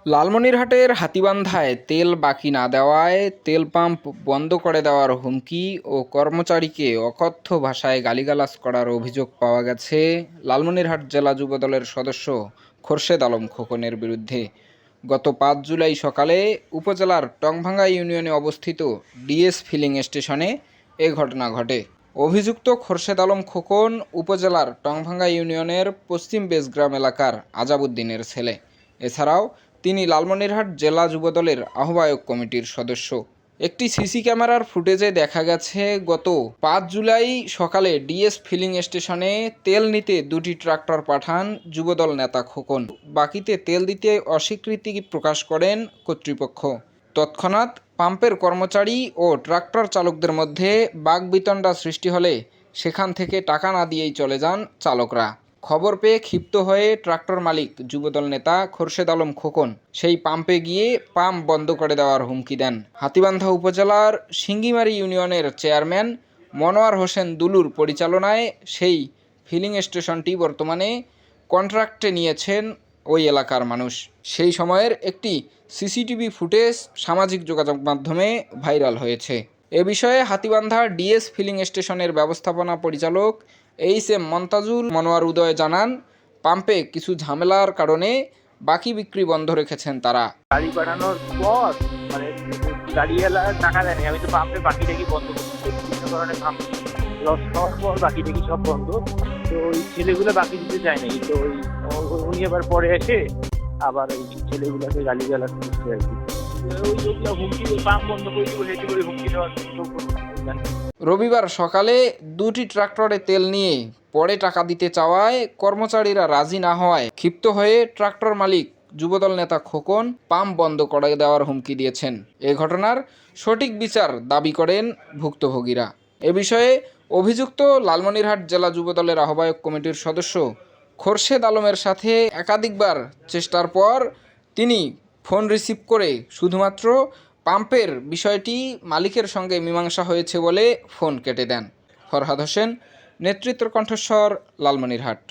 লালমনিরহাটের হাতীবান্ধায় তেল বাকি না দেওয়ায় তেল পাম্প বন্ধ করে দেওয়ার হুমকি ও কর্মচারীকে অকথ্য ভাষায় গালিগালাজ করার অভিযোগ পাওয়া গেছে লালমনিরহাট জেলা যুবদলের সদস্য খোরশেদ আলম খোকনের বিরুদ্ধে। গত ৫ জুলাই সকালে উপজেলার টংভাঙ্গা ইউনিয়নে অবস্থিত ডিএস ফিলিং স্টেশনে এ ঘটনা ঘটে। অভিযুক্ত খোরশেদ আলম খোকন উপজেলার টংভাঙ্গা ইউনিয়নের পশ্চিম বেজগ্রাম এলাকার আজাবউদ্দিনের ছেলে। এছাড়াও তিনি লালমনিরহাট জেলা যুবদলের আহ্বায়ক কমিটির সদস্য। একটি সিসি ক্যামেরার ফুটেজে দেখা গেছে গত ৫ জুলাই সকালে ডিএস ফিলিং স্টেশনে তেল নিতে ২টি ট্রাক্টর পাঠান যুবদল নেতা খোকন। বাকিতে তেল দিতে অস্বীকৃতি প্রকাশ করেন কর্তৃপক্ষ। তৎক্ষণাৎ পাম্পের কর্মচারী ও ট্রাক্টর চালকদের মধ্যে বাকবিতণ্ডা সৃষ্টি হলে সেখান থেকে টাকা না দিয়েই চলে যান চালকরা। খবর পেয়ে ক্ষিপ্ত হয়ে ট্রাক্টর মালিক যুবদল নেতা খোরশেদ আলম খোকন সেই পাম্পে গিয়ে পাম্প বন্ধ করে দেওয়ার হুমকি দেন। হাতীবান্ধা উপজেলার সিঙ্গিমারি ইউনিয়নের চেয়ারম্যান মনোয়ার হোসেন দুলুর পরিচালনায় সেই ফিলিং স্টেশনটি বর্তমানে কন্ট্রাক্টে নিয়েছেন ওই এলাকার মানুষ। সেই সময়ের একটি সিসিটিভি ফুটেজ সামাজিক যোগাযোগ মাধ্যমে ভাইরাল হয়েছে। এ বিষয়ে হাতীবান্ধা ডিএস ফিলিং স্টেশনের ব্যবস্থাপনা পরিচালক এইচ.এম. মন্তাজুল মনোয়ার উদয় জানান, পাম্পে কিছু ঝামেলার কারণে বাকি বিক্রি বন্ধ রেখেছেন তারা। গাড়ি পাঠানোর পর মানে গাড়িওয়ালা টাকা দেয়নি, আমি তো পাম্পে বাকি টাকি বন্ধ করছি, বিভিন্ন কারণে পাম্প লস খাওয়ার পর বাকি টাকি সব বন্ধ। তো ওই ছেলেগুলো বাকি দিতে চায় নাই, তো উনি আবার পরে এসে আবার ওই ছেলেগুলোকে গাড়িওয়ালা করছে আর কি। ওইগুলো হুমকি পাম্প বন্ধ করে দিব হেঁটে করে হুমকি দেওয়ার। রবিবার সকালে 2টি ট্রাক্টরে তেল নিয়ে পরে টাকা দিতে চাওয়ায় কর্মচারীরা রাজি না হওয়ায় ক্ষিপ্ত হয়ে ট্রাক্টর মালিক যুবদল নেতা খোকন পাম্প বন্ধ করে দেওয়ার হুমকি দিয়েছেন। এ ঘটনার সঠিক বিচার দাবি করেন ভুক্তভোগীরা। এ বিষয়ে অভিযুক্ত লালমনিরহাট জেলা যুবদলের আহ্বায়ক কমিটির সদস্য খোরশেদ আলমের সাথে একাধিকবার চেষ্টার পর তিনি ফোন রিসিভ করে শুধুমাত্র পাম্পের বিষয়টি মালিকের সঙ্গে মীমাংসা হয়েছে বলে ফোন কেটে দেন। ফরহাদ হোসেন, নেতৃত্ব কণ্ঠস্বর, লালমনিরহাট।